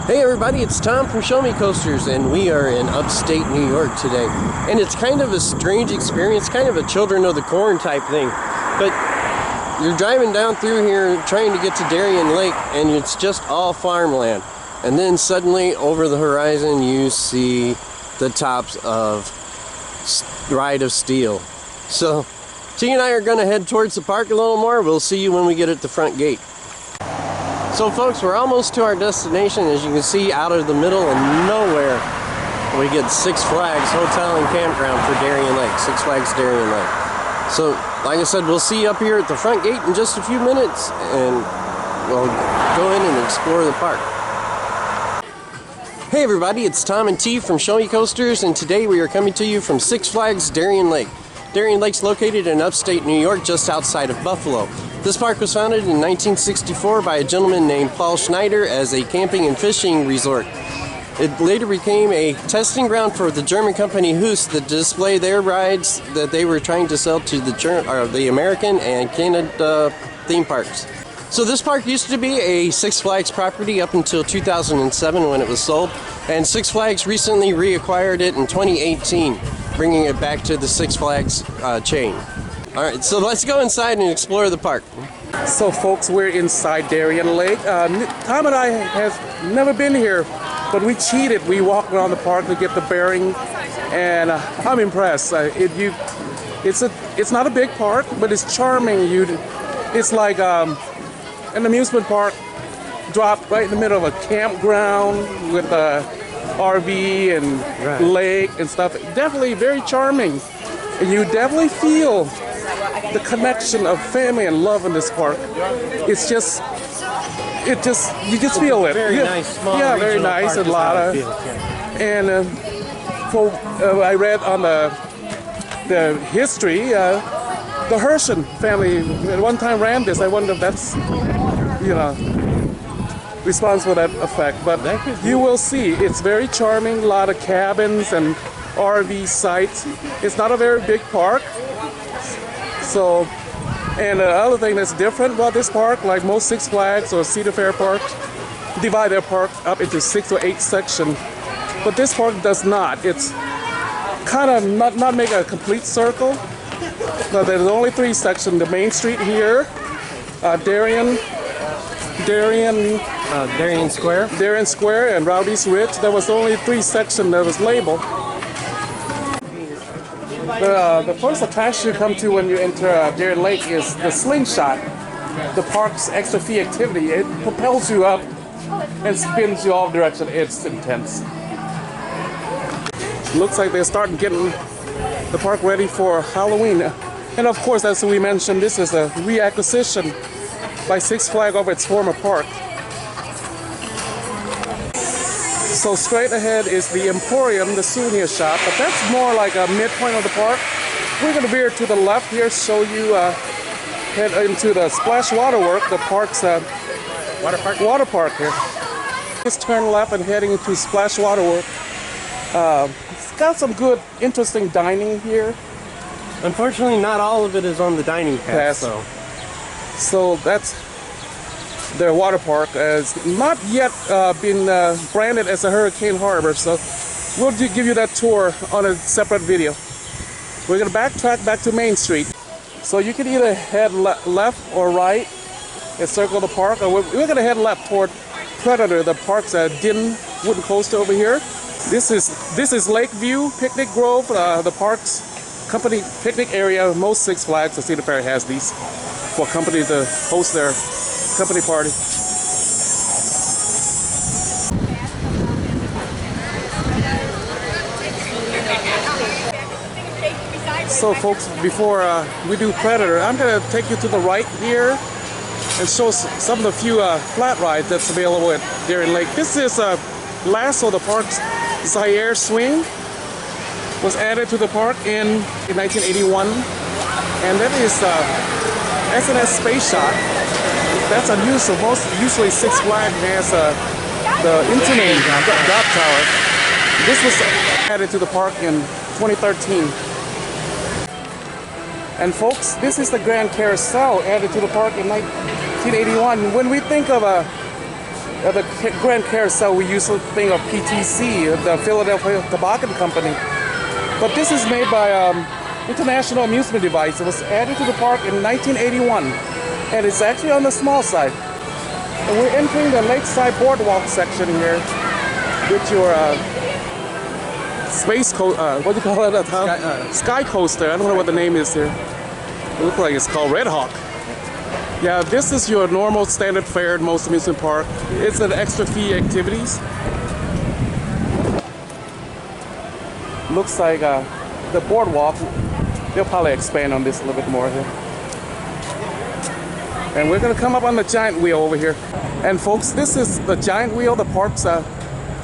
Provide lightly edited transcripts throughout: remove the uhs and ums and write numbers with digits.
Hey everybody, it's Tom from Show Me Coasters, and we are in upstate New York today. And it's kind of a strange experience, kind of a Children of the Corn type thing. But you're driving down through here trying to get to Darien Lake, and it's just all farmland. And then suddenly over the horizon you see the tops of Ride of Steel. So T and I are going to head towards the park a little more. We'll see you when we get at the front gate. So folks, we're almost to our destination. As you can see, out of the middle of nowhere, we get Six Flags Hotel and Campground for Darien Lake. Six Flags Darien Lake. So, like I said, we'll see you up here at the front gate in just a few minutes, and we'll go in and explore the park. Hey everybody, it's Tom and T from Show Me Coasters, and today we are coming to you from Six Flags Darien Lake. Darien Lake's located in upstate New York, just outside of Buffalo. This park was founded in 1964 by a gentleman named Paul Schneider as a camping and fishing resort. It later became a testing ground for the German company Höchst that display their rides that they were trying to sell to the American and Canada theme parks. So this park used to be a Six Flags property up until 2007 when it was sold, and Six Flags recently reacquired it in 2018, bringing it back to the Six Flags chain. Alright, so let's go inside and explore the park. So folks, we're inside Darien Lake. Tom and I have never been here, but we cheated. We walked around the park to get the bearing, and I'm impressed. It's not a big park, but it's charming. It's like an amusement park dropped right in the middle of a campground with a RV and lake and stuff. Definitely very charming. And you definitely feel the connection of family and love in this park. You just feel it. Very nice, small. Yeah, very nice, and a lot of. And I read on the history, the Herschel family at one time ran this. I wonder if that's, responsible for that effect. But you will see, it's very charming. A lot of cabins and RV sites. It's not a very big park. So, and the other thing that's different about this park, like most Six Flags or Cedar Fair parks, divide their park up into 6 or 8 sections. But this park does not. It's kind of not make a complete circle. But there's only 3 sections. The main street here, Darien Square, and Rowdies Ridge. There was only 3 sections that was labeled. The first attraction you come to when you enter Darien Lake is the slingshot, the park's extra fee activity. It propels you up and spins you all directions. It's intense. Looks like they're starting getting the park ready for Halloween. And of course, as we mentioned, this is a reacquisition by Six Flags of its former park. So straight ahead is the Emporium, the souvenir shop, but that's more like a midpoint of the park. We're going to veer to the left here, show you head into the Splash Waterwork, the park's water park here. Just turn left and heading into Splash Waterwork. It's got some good, interesting dining here. Unfortunately, not all of it is on the dining pass. So that's their water park. Has not yet been branded as a Hurricane Harbor, so we'll give you that tour on a separate video. We're going to backtrack back to Main Street. So you can either head left or right and circle the park, or we're going to head left toward Predator, the park's wooden coaster over here. This is Lakeview Picnic Grove, the park's company picnic area. Most Six Flags or Cedar Fair has these for companies to host their company party. So folks, before we do Predator, I'm going to take you to the right here and show some of the few flat rides that's available at Darien Lake. This is Lasso, the park's Zaire swing. Was added to the park in 1981, and that is SNS Space Shot. That's unusual. Usually Six Flags has the internet drop tower. This was added to the park in 2013. And folks, this is the Grand Carousel added to the park in 1981. When we think of At the Grand Carousel, we used to think of PTC, the Philadelphia Tobacco Company. But this is made by International Amusement Device. It was added to the park in 1981, and it's actually on the small side. And we're entering the Lakeside Boardwalk section here with your what do you call it? Sky coaster. I don't know what the name is here. It looks like it's called Red Hawk. Yeah, this is your normal standard fare at most amusement park. It's an extra fee activities. Looks like the boardwalk, they'll probably expand on this a little bit more here. And we're gonna come up on the giant wheel over here. And folks, this is the giant wheel, the park's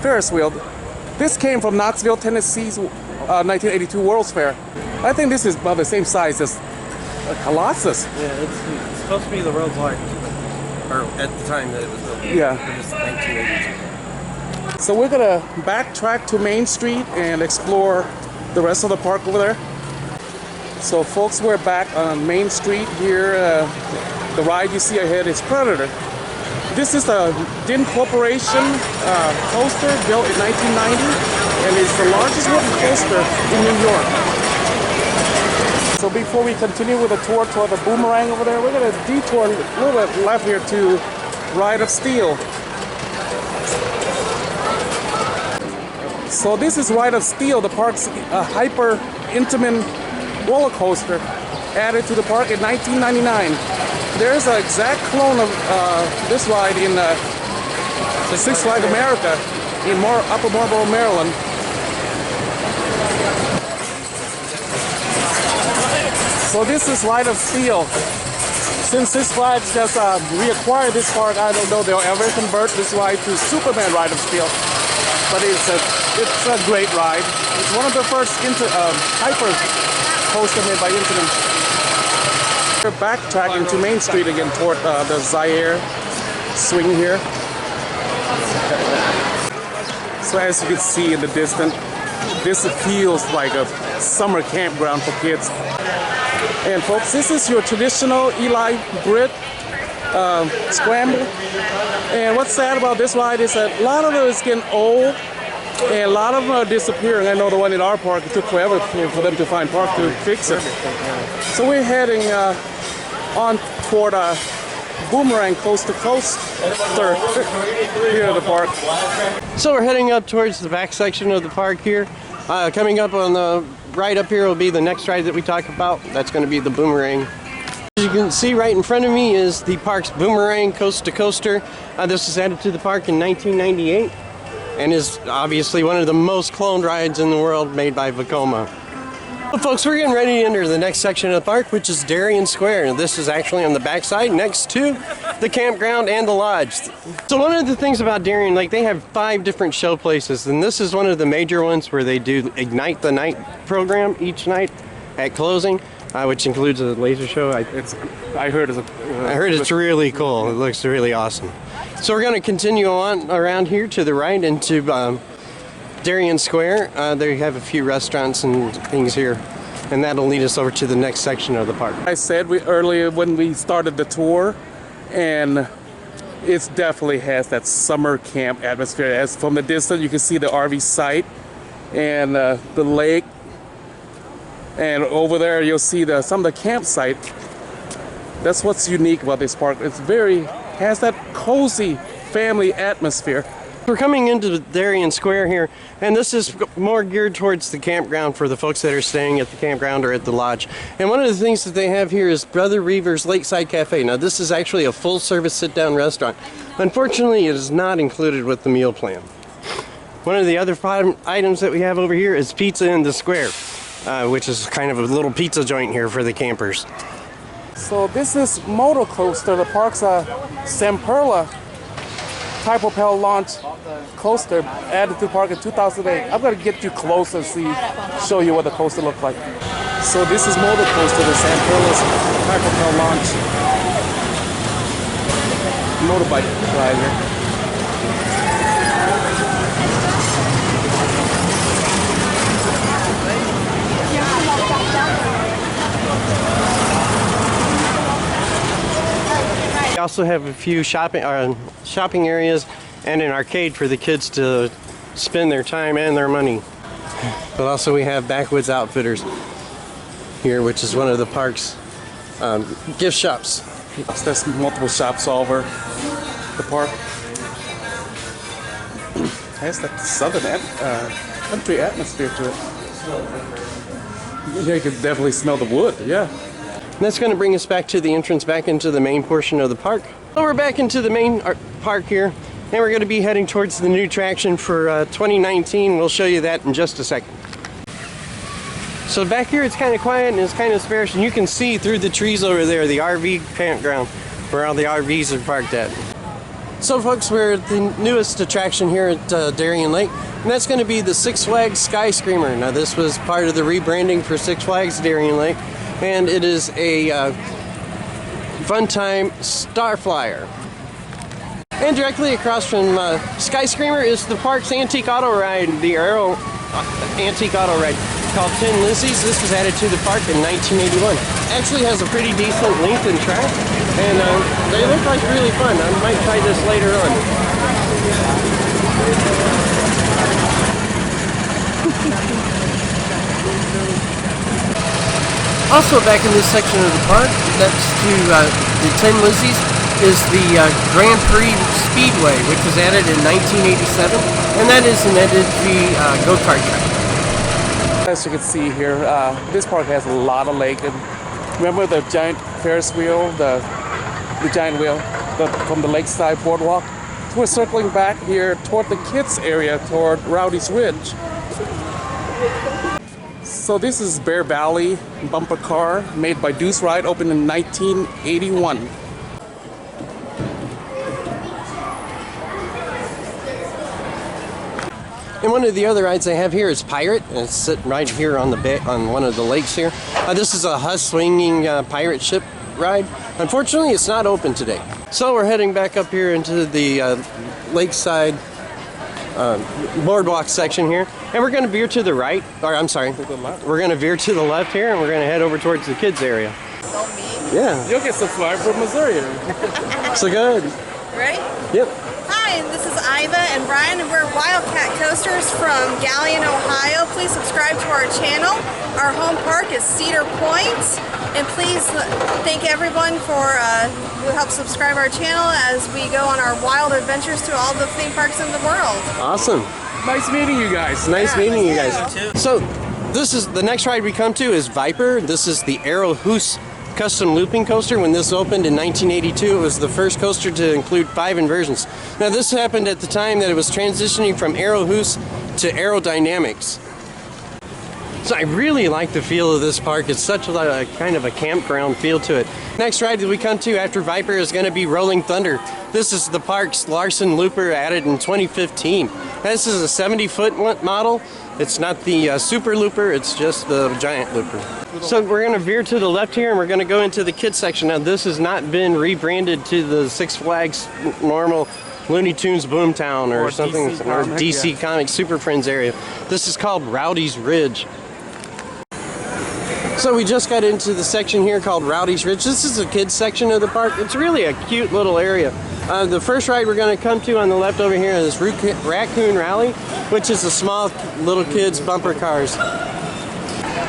Ferris Wheel. This came from Knoxville, Tennessee's 1982 World's Fair. I think this is about the same size as a Colossus. Yeah, it's supposed to be the world's largest, or at the time that it was built. Yeah. It was 1982. So we're gonna backtrack to Main Street and explore the rest of the park over there. So folks, we're back on Main Street here. The ride you see ahead is Predator. This is a Din Corporation coaster built in 1990, and it's the largest wooden coaster in New York. So before we continue with the tour toward the Boomerang over there, we're going to detour a little bit left here to Ride of Steel. So this is Ride of Steel, the park's hyper intimate roller coaster, added to the park in 1999. There's an exact clone of this ride in Six Flags America in Upper Marlboro, Maryland. So this is Ride of Steel. Since Six Flags just reacquired this park, I don't know they'll ever convert this ride to Superman Ride of Steel. But it's a great ride. It's one of the first hyper coaster made by Intamin. We're backtracking to Main Street again toward the Zaire swing here. So as you can see in the distance, this feels like a summer campground for kids. And folks, this is your traditional Eli Grit Scramble. And what's sad about this ride is that a lot of it is getting old, and a lot of them are disappearing. I know the one in our park, it took forever for them to find park to fix it. So we're heading on toward Boomerang Coast to Coast here at the park. So we're heading up towards the back section of the park here. Coming up on the right up here will be the next ride that we talk about. That's going to be the Boomerang. As you can see right in front of me is the park's Boomerang Coast to Coaster. This was added to the park in 1998 and is obviously one of the most cloned rides in the world made by Vekoma. Well, folks, we're getting ready to enter the next section of the park, which is Darien Square. And this is actually on the backside next to the campground and the lodge. So one of the things about Darien, like they have 5 different show places, and this is one of the major ones where they do Ignite the Night program each night at closing, which includes a laser show. I heard it's really cool. It looks really awesome. So we're going to continue on around here to the right into Darien Square. They have a few restaurants and things here, and that'll lead us over to the next section of the park. I said earlier when we started the tour, and it definitely has that summer camp atmosphere. As from the distance you can see the RV site and the lake, and over there you'll see some of the campsite. That's what's unique about this park. Has that cozy family atmosphere. We're coming into Darien Square here, and this is more geared towards the campground for the folks that are staying at the campground or at the lodge. And one of the things that they have here is Brother Reaver's Lakeside Cafe. Now this is actually a full-service sit-down restaurant. Unfortunately, it is not included with the meal plan. One of the other items that we have over here is Pizza in the Square, which is kind of a little pizza joint here for the campers. So this is Motor Coaster, the park's Samperla Type-Propel launch coaster added to the park in 2008. I'm going to get you close and show you what the coaster looks like. So this is Motor Coaster, the Samperla's Type-Propel launch motorbike ride here. also have a few shopping areas and an arcade for the kids to spend their time and their money. But also we have Backwoods Outfitters here, which is one of the park's gift shops. So there's multiple shops all over the park. It has that southern country atmosphere to it. Yeah, you can definitely smell the wood, yeah. And that's going to bring us back to the entrance, back into the main portion of the park. So we're back into the main park here, and we're going to be heading towards the new attraction for 2019. We'll show you that in just a second. So back here it's kind of quiet and it's kind of sparse, and you can see through the trees over there the RV campground where all the RVs are parked at. So folks, we're at the newest attraction here at Darien Lake, and that's going to be the Six Flags Sky Screamer. Now this was part of the rebranding for Six Flags Darien Lake, and it is a fun time star flyer. And directly across from Sky Screamer is the park's antique auto ride, the Aero antique auto ride called Tin Lizzie's. This was added to the park in 1981. Actually has a pretty decent length and track, and they look like really fun. I might try this later on. Also back in this section of the park, next to the Tin Lizzie's, is the Grand Prix Speedway, which was added in 1987, and that is an energy go-kart track. As you can see here, this park has a lot of lake. And remember the giant Ferris wheel, the giant wheel from the Lakeside Boardwalk? We're circling back here toward the kids area, toward Rowdies Ridge. So this is Bear Valley bumper car made by Deuce Ride, opened in 1981. And one of the other rides I have here is Pirate, and it's sitting right here on on one of the lakes here. This is a Huss swinging pirate ship ride. Unfortunately, it's not open today. So we're heading back up here into the Lakeside Boardwalk section here, and we're going to veer to the right, or I'm sorry, we're going to veer to the left here, and we're going to head over towards the kids area. So mean. Yeah. You'll get subscribed from Missouri. So good. Ready? Yep. Hi, this is Iva and Brian, and we're Wildcat coasters from Galion, Ohio. Please subscribe to our channel. Our home park is Cedar Point, and please thank everyone for who helped subscribe our channel as we go on our wild adventures to all the theme parks in the world. Awesome. Nice meeting you guys. Nice meeting you guys. So this is the next ride we come to is Viper. This is the Aero Hoos custom looping coaster. When this opened in 1982, it was the first coaster to include 5 inversions. Now this happened at the time that it was transitioning from Aero Hoos to aerodynamics. So I really like the feel of this park. It's such a kind of a campground feel to it. Next ride that we come to after Viper is going to be Rolling Thunder. This is the park's Larson Looper, added in 2015. This is a 70-foot model. It's not the Super Looper, it's just the Giant Looper. So we're going to veer to the left here, and we're going to go into the kids section. Now this has not been rebranded to the Six Flags normal Looney Tunes Boomtown or something, or DC Comics Super Friends area. This is called Rowdies Ridge. So we just got into the section here called Rowdies Ridge. This is the kids section of the park. It's really a cute little area. The first ride we're going to come to on the left over here is Raccoon Rally, which is the small little kids bumper cars.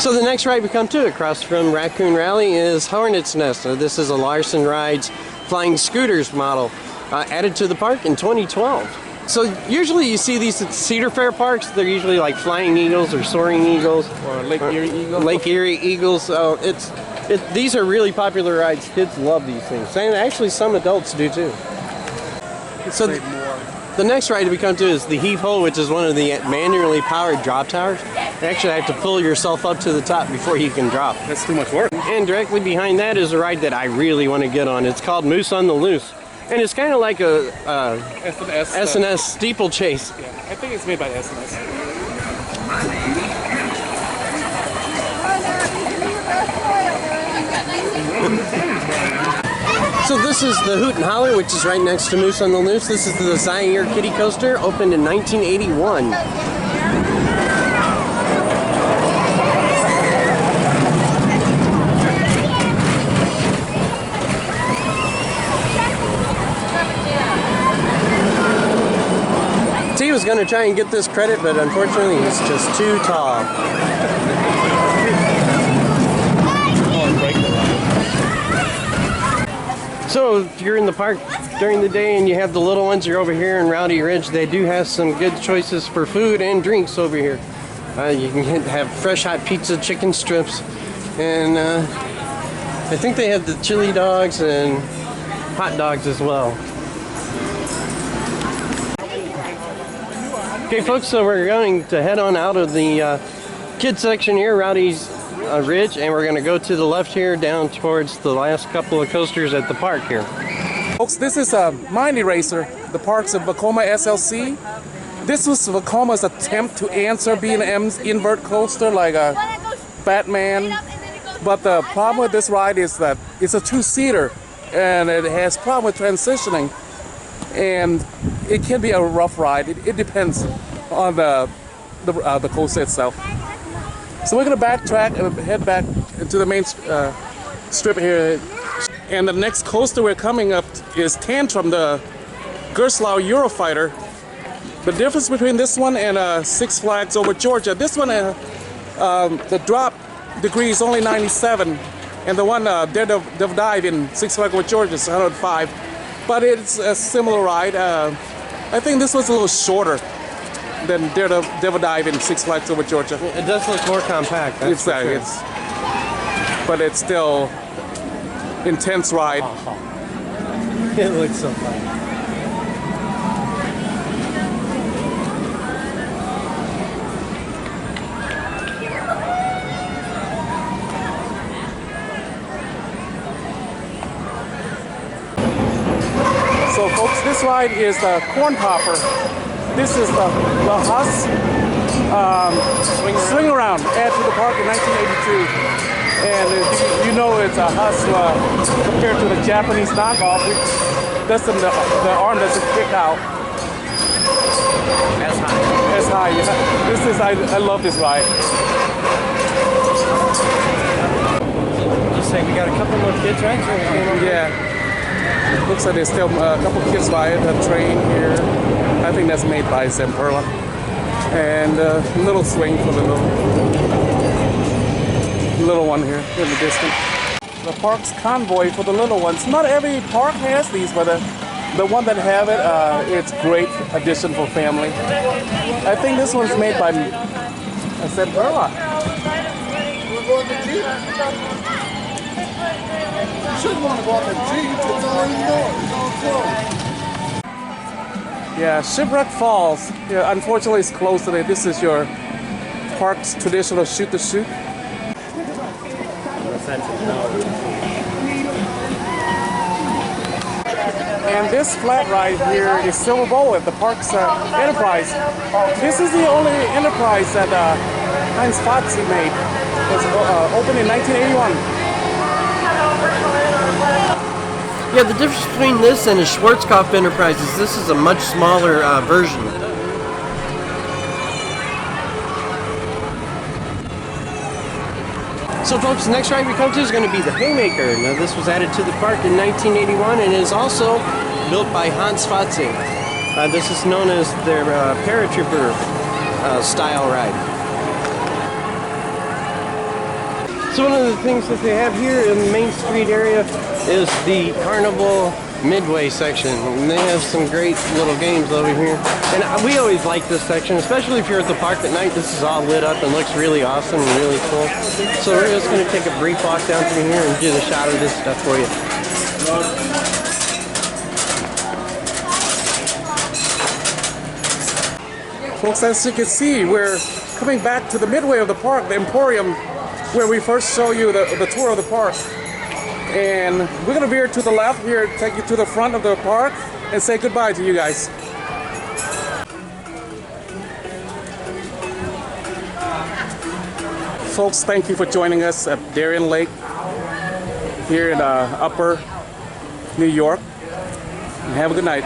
So the next ride we come to across from Raccoon Rally is Hornet's Nest. So this is a Larson Rides Flying Scooters model, added to the park in 2012. So usually you see these at Cedar Fair parks. They're usually like Flying Eagles or Soaring Eagles. Or Lake Erie Eagles. Lake Erie Eagles. So these are really popular rides. Kids love these things. And actually some adults do too. So the next ride we come to is the Heave Ho, which is one of the manually powered drop towers. You actually have to pull yourself up to the top before you can drop. That's too much work. And directly behind that is a ride that I really want to get on. It's called Moose on the Loose. And it's kind of like a S&S steeplechase. Yeah, I think it's made by S&S. So this is the Hoot and Holler, which is right next to Moose on the Loose. This is the Zaire Kiddie Coaster, opened in 1981. was going to try and get this credit, but unfortunately he's just too tall. So if you're in the park during the day and you have the little ones, you're over here in Rowdy Ridge, they do have some good choices for food and drinks over here. You can have fresh hot pizza, chicken strips, and I think they have the chili dogs and hot dogs as well. Okay folks, so we're going to head on out of the kids section here, Rowdies Ridge, and we're going to go to the left here down towards the last couple of coasters at the park here. Folks, this is a Mind Eraser, the parks of Vekoma SLC. This was Vekoma's attempt to answer B&M's invert coaster like a Batman. But the problem with this ride is that it's a two-seater and it has problem with transitioning. And it can be a rough ride. It depends on the coaster itself. So we're going to backtrack and head back to the main strip here. And the next coaster we're coming up is Tantrum, the Gerstlauer Eurofighter. The difference between this one and Six Flags over Georgia, this one, the drop degree is only 97, and the one Daredevil Dive in Six Flags over Georgia is 105. But it's a similar ride. I think this was a little shorter than Daredevil Dive in Six Flags over Georgia. It does look more compact, that's for sure. But it's still intense ride. It looks so fun. So folks, this ride is the Corn Popper. This is the Huss swing around added to the park in 1982. And you know it's a Huss compared to the Japanese knockoff, which doesn't, the arm doesn't kick out As high. as high. Yeah. This is, I love this ride. Just say we got a couple more kids rides here. Yeah. Looks like there's still a couple kids ride a train here. I think that's made by Zamperla. And a little swing for the little one here in the distance. The park's convoy for the little ones. Not every park has these, but the one that have it, it's great addition for family. I think this one's made by Zamperla. We're going to Jeep. You shouldn't want to go on the Jeep. It's already north. It's all closed. Yeah, Shipwreck Falls. Yeah, unfortunately it's closed today. This is your park's traditional shoot-to-shoot. And this flat ride here is Silver Bowl at the park's Enterprise. This is the only Enterprise that Heinz Fotze made. It was opened in 1981. Yeah, the difference between this and a Schwarzkopf Enterprise is this is a much smaller version. So folks, the next ride we come to is going to be the Haymaker. Now this was added to the park in 1981 and is also built by Hans Fotze. This is known as their paratrooper style ride. So one of the things that they have here in the Main Street area is the Carnival Midway section. And they have some great little games over here. And we always like this section, especially if you're at the park at night. This is all lit up and looks really awesome and really cool. So we're just going to take a brief walk down through here and get a shot of this stuff for you. Folks, as you can see, we're coming back to the midway of the park, the Emporium, where we first show you the tour of the park. And we're going to veer to the left here, take you to the front of the park, and say goodbye to you guys. Folks, thank you for joining us at Darien Lake here in Upper New York. And have a good night.